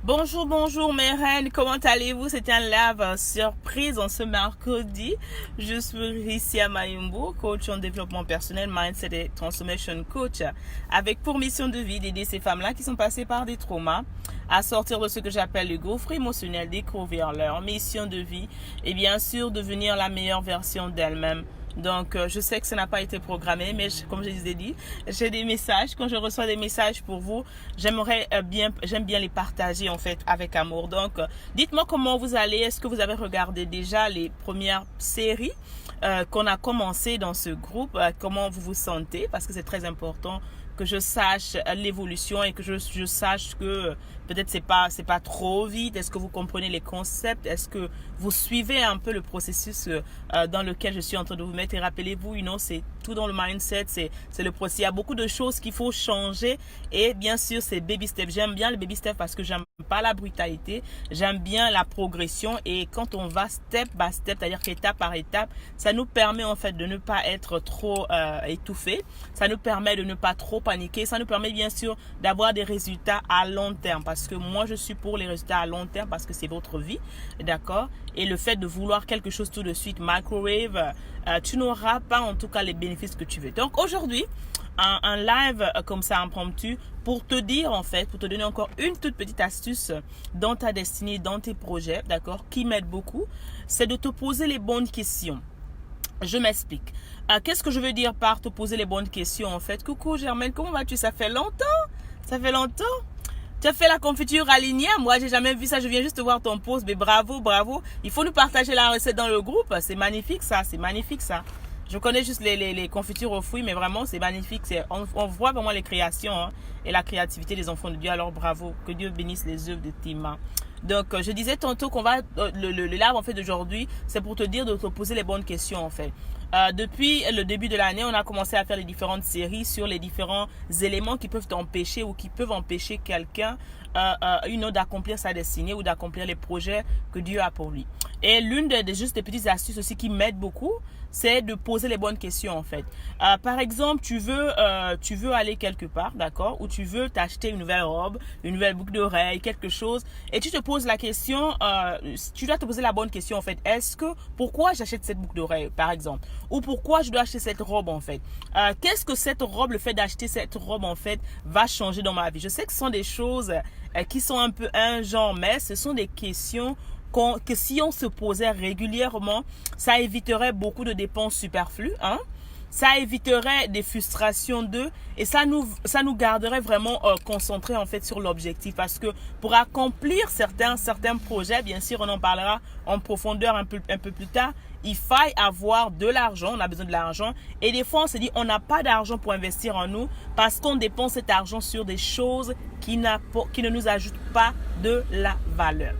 Bonjour, bonjour mes reines, comment allez-vous? C'est un live surprise en ce mercredi. Je suis Rissia Mayumbu, coach en développement personnel, mindset et transformation coach, avec pour mission de vie d'aider ces femmes-là qui sont passées par des traumas à sortir de ce que j'appelle le gouffre émotionnel, découvrir leur mission de vie et bien sûr devenir la meilleure version d'elles-mêmes. Donc, je sais que ça n'a pas été programmé, mais comme je vous ai dit, j'ai des messages. Quand je reçois des messages pour vous, j'aime bien les partager en fait avec amour. Donc, dites-moi comment vous allez. Est-ce que vous avez regardé déjà les premières séries qu'on a commencé dans ce groupe? Comment vous vous sentez? Parce que c'est très important que je sache l'évolution et que je sache que peut-être c'est pas trop vite. Est-ce que vous comprenez les concepts? Est-ce que vous suivez un peu le processus dans lequel je suis en train de vous mettre? Et rappelez-vous, c'est tout dans le mindset, c'est le processus. Il y a beaucoup de choses qu'il faut changer et bien sûr c'est baby step. J'aime bien le baby step parce que j'aime pas la brutalité, j'aime bien la progression et quand on va step by step, c'est-à-dire qu'étape par étape, ça nous permet en fait de ne pas être trop étouffé, ça nous permet de ne pas trop paniquer, ça nous permet bien sûr d'avoir des résultats à long terme parce que moi je suis pour les résultats à long terme parce que c'est votre vie, d'accord? Et le fait de vouloir quelque chose tout de suite, microwave, tu n'auras pas en tout cas les bénéfices que tu veux. Donc aujourd'hui, un live comme ça impromptu pour te dire en fait, pour te donner encore une toute petite astuce dans ta destinée, dans tes projets, d'accord, qui m'aide beaucoup, c'est de te poser les bonnes questions. Je m'explique. Qu'est-ce que je veux dire par te poser les bonnes questions en fait? Coucou Germaine, comment vas-tu? Ça fait longtemps? Ça fait longtemps? Tu as fait la confiture alignée? Moi, j'ai jamais vu ça. Je viens juste de voir ton post. Mais bravo, bravo. Il faut nous partager la recette dans le groupe. C'est magnifique ça. C'est magnifique ça. Je connais juste les confitures aux fruits, mais vraiment, c'est magnifique. On voit vraiment les créations et la créativité des enfants de Dieu. Alors, bravo. Que Dieu bénisse les œuvres de tes mains. Donc, je disais tantôt qu'on va... Le live, en fait, d'aujourd'hui, c'est pour te dire de te poser les bonnes questions, en fait. Depuis le début de l'année, on a commencé à faire les différentes séries sur les différents éléments qui peuvent t'empêcher ou qui peuvent empêcher quelqu'un d'accomplir sa destinée ou d'accomplir les projets que Dieu a pour lui. Et l'une juste des petites astuces aussi qui m'aide beaucoup, c'est de poser les bonnes questions en fait. Par exemple, tu veux aller quelque part, d'accord, ou tu veux t'acheter une nouvelle robe, une nouvelle boucle d'oreille, quelque chose, et tu te poses la question, tu dois te poser la bonne question en fait. Pourquoi j'achète cette boucle d'oreille, par exemple, ou pourquoi je dois acheter cette robe en fait? Qu'est-ce que cette robe, le fait d'acheter cette robe en fait, va changer dans ma vie? Je sais que ce sont des choses qui sont un peu un genre, mais ce sont des questions que si on se posait régulièrement, ça éviterait beaucoup de dépenses superflues, ça éviterait des frustrations et ça nous garderait vraiment concentrés en fait sur l'objectif parce que pour accomplir certains projets, bien sûr on en parlera en profondeur un peu plus tard, il faille avoir de l'argent, on a besoin de l'argent et des fois on se dit on n'a pas d'argent pour investir en nous parce qu'on dépense cet argent sur des choses qui ne nous ajoutent pas de la valeur.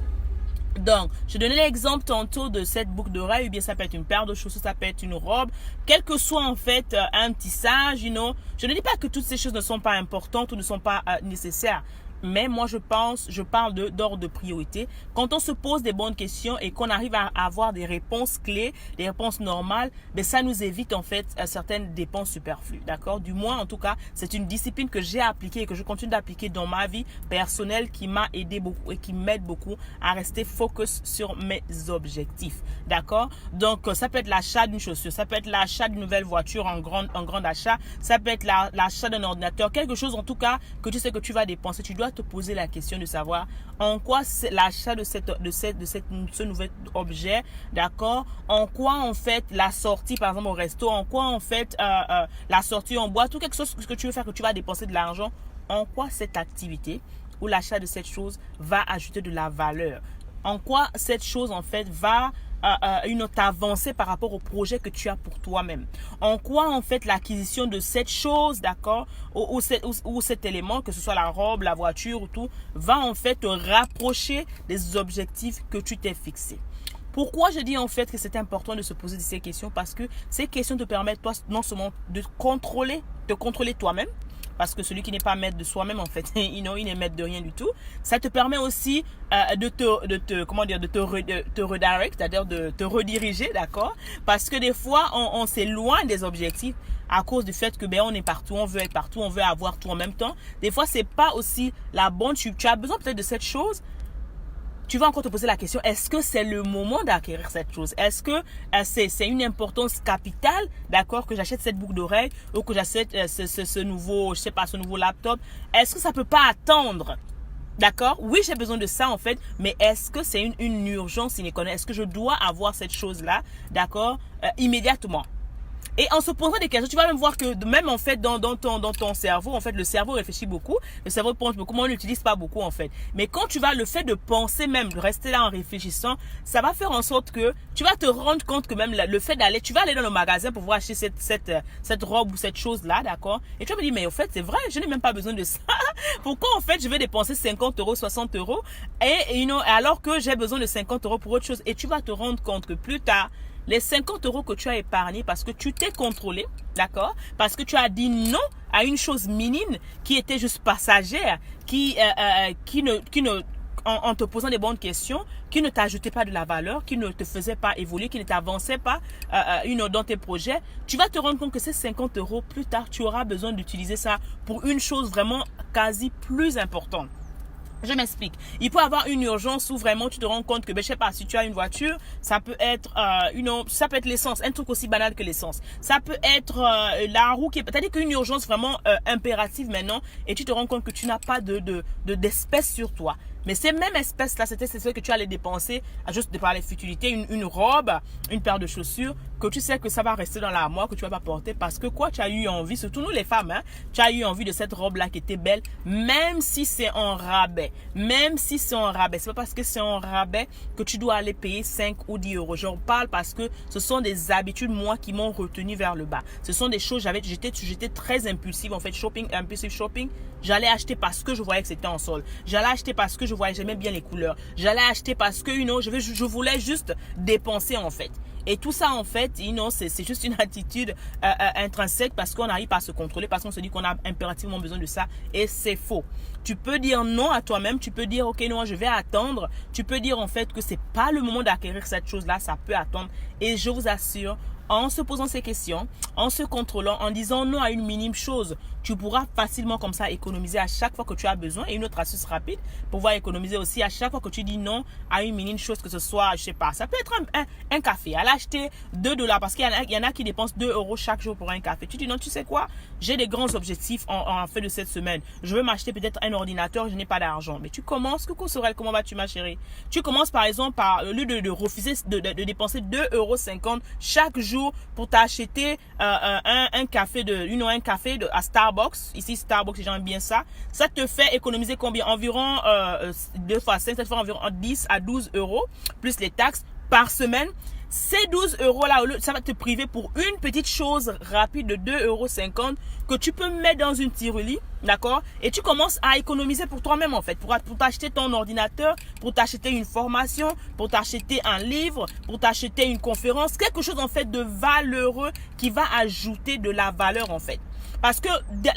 Donc, je donnais l'exemple tantôt de cette boucle d'oreille, ou bien ça peut être une paire de chaussures, ça peut être une robe, quel que soit en fait un tissage, Je ne dis pas que toutes ces choses ne sont pas importantes ou ne sont pas nécessaires. Mais moi, je parle d'ordre de priorité. Quand on se pose des bonnes questions et qu'on arrive à avoir des réponses clés, des réponses normales, ben ça nous évite en fait certaines dépenses superflues. D'accord? Du moins, en tout cas, c'est une discipline que j'ai appliquée et que je continue d'appliquer dans ma vie personnelle qui m'a aidé beaucoup et qui m'aide beaucoup à rester focus sur mes objectifs. D'accord? Donc, ça peut être l'achat d'une chaussure, ça peut être l'achat d'une nouvelle voiture en grand achat, ça peut être l'achat d'un ordinateur, quelque chose en tout cas que tu sais que tu vas dépenser. Tu dois te poser la question de savoir en quoi l'achat de ce nouvel objet, d'accord, en quoi en fait la sortie par exemple au resto, en quoi en fait la sortie en boîte, tout quelque chose que tu veux faire que tu vas dépenser de l'argent, en quoi cette activité ou l'achat de cette chose va ajouter de la valeur, en quoi cette chose en fait va t'avancer par rapport au projet que tu as pour toi-même. En quoi en fait l'acquisition de cette chose, d'accord, ou cet élément, que ce soit la robe, la voiture ou tout, va en fait te rapprocher des objectifs que tu t'es fixés. Pourquoi je dis en fait que c'est important de se poser ces questions? Parce que ces questions te permettent toi non seulement de te contrôler toi-même, parce que celui qui n'est pas maître de soi-même, en fait, il n'est maître de rien du tout. Ça te permet aussi de te redirect, c'est-à-dire de te rediriger, d'accord? Parce que des fois, on s'éloigne des objectifs à cause du fait que on est partout, on veut être partout, on veut avoir tout en même temps. Des fois, c'est pas aussi la bonne. Tu as besoin peut-être de cette chose. Tu vas encore te poser la question, est-ce que c'est le moment d'acquérir cette chose? Est-ce que c'est une importance capitale, d'accord, que j'achète cette boucle d'oreille ou que j'achète ce nouveau, je sais pas, ce nouveau laptop? Est-ce que ça peut pas attendre? D'accord? Oui, j'ai besoin de ça en fait, mais est-ce que c'est une urgence sine qua non? Est-ce que je dois avoir cette chose-là, d'accord, immédiatement? Et en se posant des questions, tu vas même voir que même en fait dans ton cerveau, en fait le cerveau réfléchit beaucoup, le cerveau pense beaucoup, mais on n'utilise pas beaucoup en fait. Mais quand tu vas le fait de penser même, de rester là en réfléchissant, ça va faire en sorte que tu vas te rendre compte que même le fait d'aller, tu vas aller dans le magasin pour pouvoir acheter cette robe ou cette chose là, d'accord? Et tu vas me dire, mais en fait c'est vrai, je n'ai même pas besoin de ça. Pourquoi en fait je vais dépenser 50 €, 60 € alors que j'ai besoin de 50 € pour autre chose? Et tu vas te rendre compte que plus tard, les 50 € que tu as épargnés parce que tu t'es contrôlé, d'accord? Parce que tu as dit non à une chose minime qui était juste passagère, en te posant des bonnes questions, qui ne t'ajoutait pas de la valeur, qui ne te faisait pas évoluer, qui ne t'avançait pas dans tes projets, tu vas te rendre compte que ces 50 € plus tard, tu auras besoin d'utiliser ça pour une chose vraiment quasi plus importante. Je m'explique. Il peut y avoir une urgence où vraiment tu te rends compte que, je sais pas, si tu as une voiture, ça peut être, ça peut être l'essence, un truc aussi banal que l'essence. Ça peut être la roue qui est, c'est-à-dire qu'une urgence vraiment impérative maintenant, et tu te rends compte que tu n'as pas d'espèce sur toi. Mais ces mêmes espèces-là, c'est ce que tu allais dépenser, juste de par les futilités, une robe, une paire de chaussures, que tu sais que ça va rester dans l'armoire, que tu vas pas porter, parce que quoi, tu as eu envie, surtout nous les femmes, hein, tu as eu envie de cette robe-là qui était belle, même si c'est en rabais. Même si c'est en rabais. C'est pas parce que c'est en rabais que tu dois aller payer 5 ou 10 €. J'en parle parce que ce sont des habitudes, moi, qui m'ont retenu vers le bas. Ce sont des choses, j'étais très impulsive, en fait, impulsive shopping. J'allais acheter parce que je voyais que c'était en solde. J'allais acheter parce que j'aimais bien les couleurs. J'allais acheter parce que, je voulais juste dépenser, en fait. Et tout ça, en fait, c'est juste une attitude intrinsèque parce qu'on n'arrive pas à se contrôler, parce qu'on se dit qu'on a impérativement besoin de ça. Et c'est faux. Tu peux dire non à toi-même. Tu peux dire, ok, non, je vais attendre. Tu peux dire, en fait, que c'est pas le moment d'acquérir cette chose-là. Ça peut attendre. Et je vous assure, en se posant ces questions, en se contrôlant, en disant non à une minime chose, tu pourras facilement comme ça économiser à chaque fois que tu as besoin. Et une autre astuce rapide, pouvoir économiser aussi à chaque fois que tu dis non à une minime chose, que ce soit, je sais pas, ça peut être un café. Aller acheter 2 $ parce qu'il y en a qui dépensent 2 € chaque jour pour un café. Tu dis non, tu sais quoi, j'ai des grands objectifs en fin de cette semaine. Je veux m'acheter peut-être un ordinateur, je n'ai pas d'argent. Mais tu commences, coucou Sorel, comment vas-tu ma chérie? Tu commences par exemple par, au lieu de refuser de dépenser 2,50 € chaque jour pour t'acheter un café un café à Starbucks. Ici Starbucks, les gens aiment bien ça. Ça te fait économiser combien? Environ 2 fois 5, ça te fait environ 10 à 12 € plus les taxes par semaine. Ces 12 € là, ça va te priver pour une petite chose rapide de 2,50 € que tu peux mettre dans une tirelire, d'accord? Et tu commences à économiser pour toi-même en fait, pour t'acheter ton ordinateur, pour t'acheter une formation, pour t'acheter un livre, pour t'acheter une conférence, quelque chose en fait de valeureux qui va ajouter de la valeur en fait. Parce que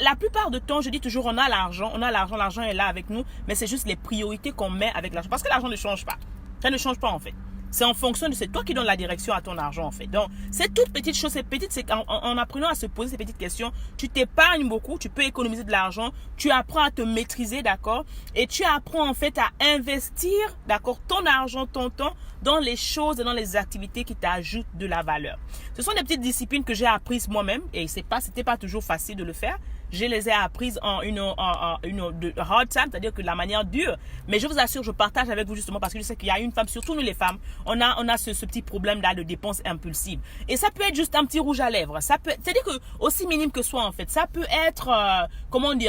la plupart du temps, je dis toujours, on a l'argent, l'argent est là avec nous, mais c'est juste les priorités qu'on met avec l'argent. Parce que l'argent ne change pas. Ça ne change pas en fait. C'est en fonction de c'est toi qui donnes la direction à ton argent en fait. Donc, ces toutes petites choses, c'est en apprenant à se poser ces petites questions, tu t'épargnes beaucoup, tu peux économiser de l'argent, tu apprends à te maîtriser, d'accord? Et tu apprends en fait à investir, d'accord, ton argent, ton temps dans les choses et dans les activités qui t'ajoutent de la valeur. Ce sont des petites disciplines que j'ai apprises moi-même et c'était pas toujours facile de le faire. Je les ai apprises en une hard time, c'est-à-dire que la manière dure. Mais je vous assure, je partage avec vous justement parce que je sais qu'il y a une femme, surtout nous les femmes, on a ce petit problème-là de dépenses impulsives. Et ça peut être juste un petit rouge à lèvres. C'est-à-dire que aussi minime que soit en fait, ça peut être,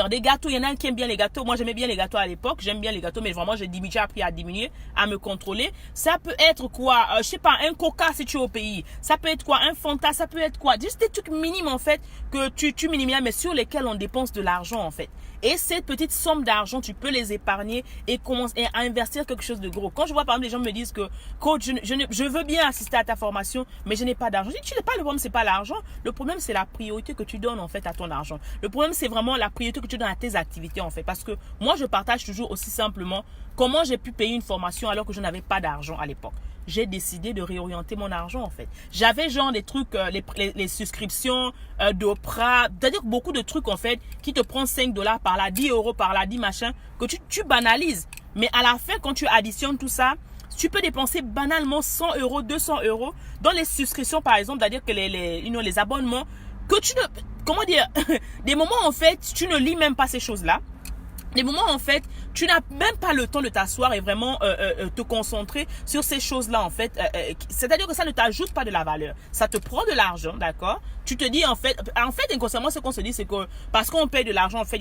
des gâteaux. Il y en a qui aiment bien les gâteaux. Moi, j'aimais bien les gâteaux à l'époque. J'aime bien les gâteaux, mais vraiment, j'ai appris à diminuer, à me contrôler. Ça peut être quoi, je sais pas, un coca si tu es au pays. Ça peut être quoi, un Fanta, ça peut être quoi. Juste des trucs minimes en fait que tu minimises, mais sur lesquels on dépense de l'argent en fait. Et cette petite somme d'argent, tu peux les épargner et commencer à investir quelque chose de gros. Quand je vois par exemple les gens me disent que coach, je veux bien assister à ta formation, mais je n'ai pas d'argent. Je dis, tu n'es pas le problème, c'est pas l'argent. Le problème, c'est la priorité que tu donnes en fait à ton argent. Le problème, c'est vraiment la priorité que tu donnes à tes activités en fait. Parce que moi, je partage toujours aussi simplement comment j'ai pu payer une formation alors que je n'avais pas d'argent à l'époque. J'ai décidé de réorienter mon argent en fait. J'avais genre des trucs, les souscriptions d'Oprah, c'est-à-dire beaucoup de trucs en fait qui te prennent 5 $ par là, 10 € par là, 10 machin, que tu banalises. Mais à la fin, quand tu additionnes tout ça, tu peux dépenser banalement 100 €, 200 € dans les souscriptions par exemple, c'est-à-dire que les abonnements, que tu ne, comment dire, des moments en fait, tu ne lis même pas ces choses-là. Des moments en fait, tu n'as même pas le temps de t'asseoir et vraiment te concentrer sur ces choses-là en fait. C'est-à-dire que ça ne t'ajoute pas de la valeur. Ça te prend de l'argent, d'accord? Tu te dis en fait inconsciemment ce qu'on se dit c'est que parce qu'on paye de l'argent en fait,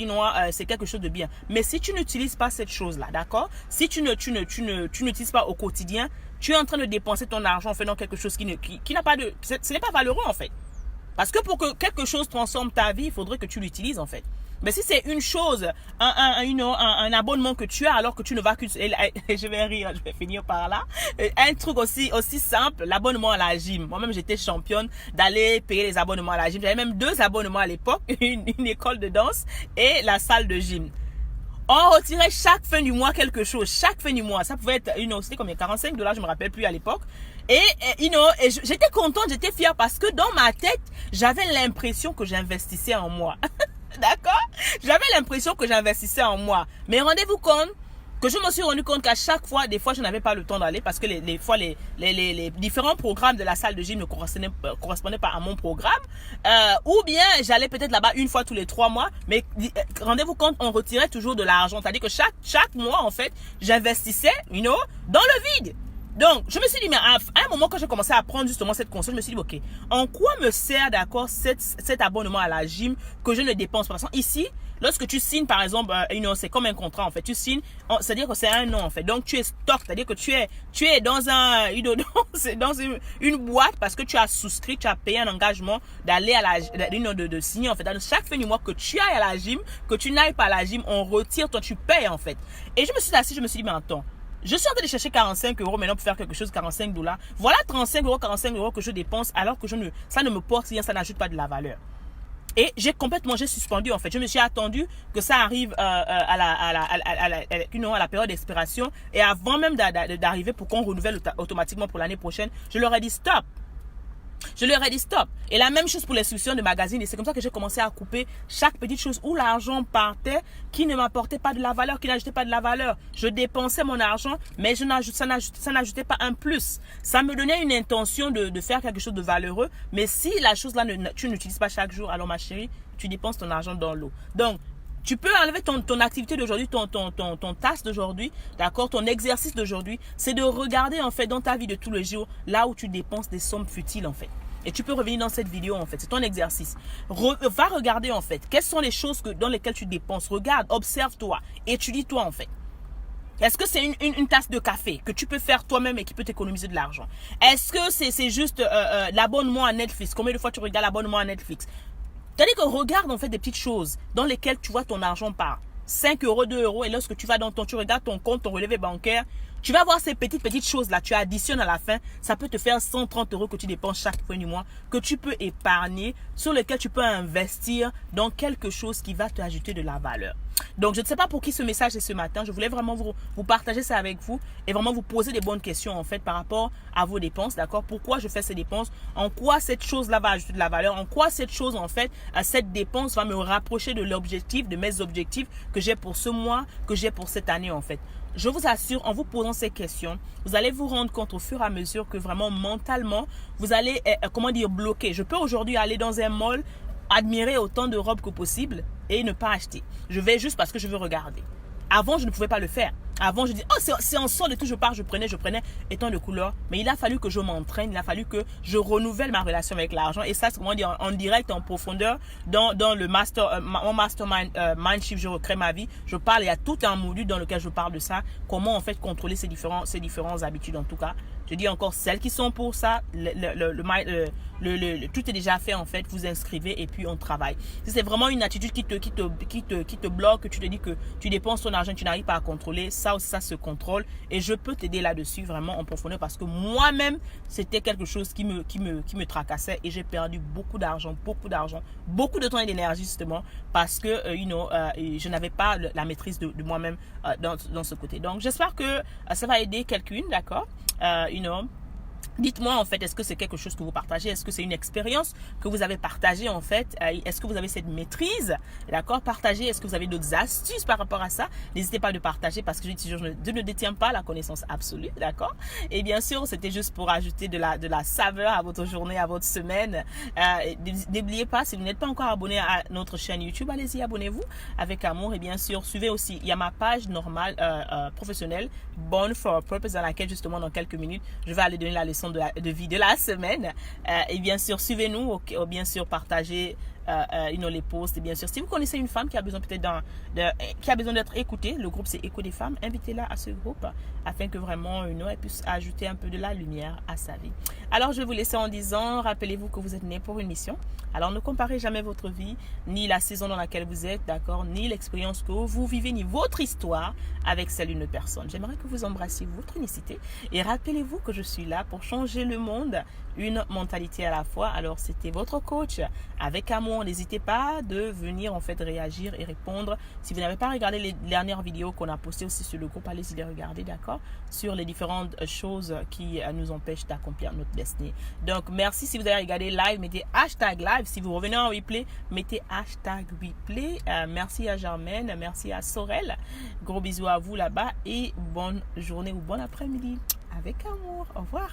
c'est quelque chose de bien. Mais si tu n'utilises pas cette chose-là, d'accord? Si tu n'utilises pas au quotidien, tu es en train de dépenser ton argent en fait dans quelque chose qui n'a pas de, ce n'est pas valeureux en fait. Parce que pour que quelque chose transforme ta vie, il faudrait que tu l'utilises en fait. Mais si c'est une chose, un abonnement que tu as alors que tu ne vas que... Je vais rire, je vais finir par là. Un truc aussi simple, l'abonnement à la gym. Moi-même, j'étais championne d'aller payer les abonnements à la gym. J'avais même 2 abonnements à l'époque, une école de danse et la salle de gym. On retirait chaque fin du mois quelque chose. Chaque fin du mois. Ça pouvait être, c'était combien? 45 $, je me rappelle plus à l'époque. Et j'étais contente, j'étais fière parce que dans ma tête, j'avais l'impression que j'investissais en moi. D'accord? J'avais l'impression que j'investissais en moi. Mais rendez-vous compte que je me suis rendu compte qu'à chaque fois, des fois, je n'avais pas le temps d'aller parce que les différents programmes de la salle de gym ne correspondaient pas à mon programme. Ou bien, j'allais peut-être là-bas une fois tous les 3 mois. Mais rendez-vous compte, on retirait toujours de l'argent. C'est-à-dire que chaque mois, en fait, j'investissais, dans le vide. Donc, je me suis dit, mais à un moment, quand j'ai commencé à prendre justement cette console, je me suis dit, ok, en quoi me sert d'accord cet abonnement à la gym que je ne dépense pas? Parce que ici, lorsque tu signes, par exemple, c'est comme un contrat, en fait. Tu signes, c'est-à-dire que c'est un an, en fait. Donc, tu es stock, c'est-à-dire que tu es dans dans une boîte parce que tu as souscrit, tu as payé un engagement d'aller de signer, en fait. Dans chaque fin du mois que tu ailles à la gym, que tu n'ailles pas à la gym, on retire, toi, tu payes, en fait. Et je me suis assis, je me suis dit, mais attends. Je suis en train de chercher 45 € maintenant pour faire quelque chose, 45 $. Voilà 35 €, 45 € que je dépense alors que ça ne me porte rien, ça n'ajoute pas de la valeur. Et j'ai suspendu en fait. Je me suis attendu que ça arrive à la période d'expiration et avant même d'arriver pour qu'on renouvelle automatiquement pour l'année prochaine, je leur ai dit stop. Je leur ai dit stop. Et la même chose pour les souscriptions de magazines. Et c'est comme ça que j'ai commencé à couper chaque petite chose où l'argent partait qui ne m'apportait pas de la valeur, qui n'ajoutait pas de la valeur. Je dépensais mon argent, mais ça n'ajoutait pas un plus. Ça me donnait une intention de faire quelque chose de valeureux. Mais si la chose-là, tu n'utilises pas chaque jour, alors ma chérie, tu dépenses ton argent dans l'eau. Donc, tu peux enlever ton activité d'aujourd'hui, ton task d'aujourd'hui, d'accord, ton exercice d'aujourd'hui, c'est de regarder en fait dans ta vie de tous les jours, là où tu dépenses des sommes futiles en fait. Et tu peux revenir dans cette vidéo en fait, c'est ton exercice. Va regarder en fait, quelles sont les choses dans lesquelles tu dépenses. Regarde, observe-toi, étudie-toi en fait. Est-ce que c'est une tasse de café que tu peux faire toi-même et qui peut t'économiser de l'argent? Est-ce que c'est juste l'abonnement à Netflix? Combien de fois tu regardes l'abonnement à Netflix? C'est-à-dire que regarde en fait des petites choses dans lesquelles tu vois ton argent part. 5 €, 2 € et lorsque tu vas tu regardes ton compte, ton relevé bancaire, tu vas voir ces petites choses là, tu additionnes à la fin, ça peut te faire 130 € que tu dépenses chaque fin du mois, que tu peux épargner, sur lequel tu peux investir dans quelque chose qui va t'ajouter de la valeur. Donc, je ne sais pas pour qui ce message est ce matin. Je voulais vraiment vous partager ça avec vous et vraiment vous poser des bonnes questions en fait par rapport à vos dépenses, d'accord? Pourquoi je fais ces dépenses? En quoi cette chose-là va ajouter de la valeur? En quoi cette chose en fait, cette dépense va me rapprocher de l'objectif, de mes objectifs que j'ai pour ce mois, que j'ai pour cette année en fait? Je vous assure, en vous posant ces questions, vous allez vous rendre compte au fur et à mesure que vraiment mentalement, vous allez, bloquer. Je peux aujourd'hui aller dans un mall, admirer autant de robes que possible et ne pas acheter. Je vais juste parce que je veux regarder. Avant, je ne pouvais pas le faire. Avant, je dis, oh, c'est en solde et tout, je prenais, étant de couleur. Mais il a fallu que je m'entraîne, il a fallu que je renouvelle ma relation avec l'argent. Et ça, c'est comment dire, en direct, en profondeur, dans le mon mastermind, Mindshift, je recrée ma vie. Je parle, il y a tout un module dans lequel je parle de ça. Comment, en fait, contrôler ces différents habitudes, en tout cas, Je dis encore, celles qui sont pour ça, tout est déjà fait en fait. Vous inscrivez et puis on travaille. Si c'est vraiment une attitude qui te bloque, que tu te dis que tu dépenses ton argent, tu n'arrives pas à contrôler, ça aussi ça se contrôle et je peux t'aider là-dessus vraiment en profondeur parce que moi-même c'était quelque chose qui me tracassait et j'ai perdu beaucoup d'argent, beaucoup de temps et d'énergie justement parce que je n'avais pas la maîtrise de moi-même dans ce côté. Donc j'espère que ça va aider quelqu'une, d'accord. Dites-moi en fait, est-ce que c'est quelque chose que vous partagez? Est-ce que c'est une expérience que vous avez partagée en fait? Est-ce que vous avez cette maîtrise? D'accord? Partagez. Est-ce que vous avez d'autres astuces par rapport à ça? N'hésitez pas à le partager parce que je dis toujours, je ne détiens pas la connaissance absolue. D'accord? Et bien sûr, c'était juste pour ajouter de la saveur à votre journée, à votre semaine. N'oubliez pas, si vous n'êtes pas encore abonné à notre chaîne YouTube, allez-y, abonnez-vous avec amour. Et bien sûr, suivez aussi, il y a ma page normale, professionnelle, Born for a Purpose, dans laquelle justement dans quelques minutes, je vais aller donner la leçon de vie de la semaine. Et bien sûr, suivez-nous, bien sûr, partagez les posts. Et bien sûr, si vous connaissez une femme qui a besoin peut-être qui a besoin d'être écoutée, le groupe c'est Écho des femmes, invitez-la à ce groupe afin que vraiment elle puisse ajouter un peu de la lumière à sa vie. Alors, je vais vous laisser en disant, rappelez-vous que vous êtes né pour une mission. Alors, ne comparez jamais votre vie, ni la saison dans laquelle vous êtes, d'accord, ni l'expérience que vous vivez, ni votre histoire avec celle d'une personne. J'aimerais que vous embrassiez votre unicité et rappelez-vous que je suis là pour changer le monde, une mentalité à la fois. Alors, c'était votre coach avec amour. N'hésitez pas de venir en fait réagir et répondre. Si vous n'avez pas regardé les dernières vidéos qu'on a postées aussi sur le groupe, allez-y les regarder, d'accord, sur les différentes choses qui nous empêchent d'accomplir notre destinée. Donc, merci. Si vous avez regardé live, mettez hashtag live. Si vous revenez en replay, mettez hashtag replay. Merci à Germaine, merci à Sorel. Gros bisous à vous là-bas et bonne journée ou bon après-midi avec amour. Au revoir.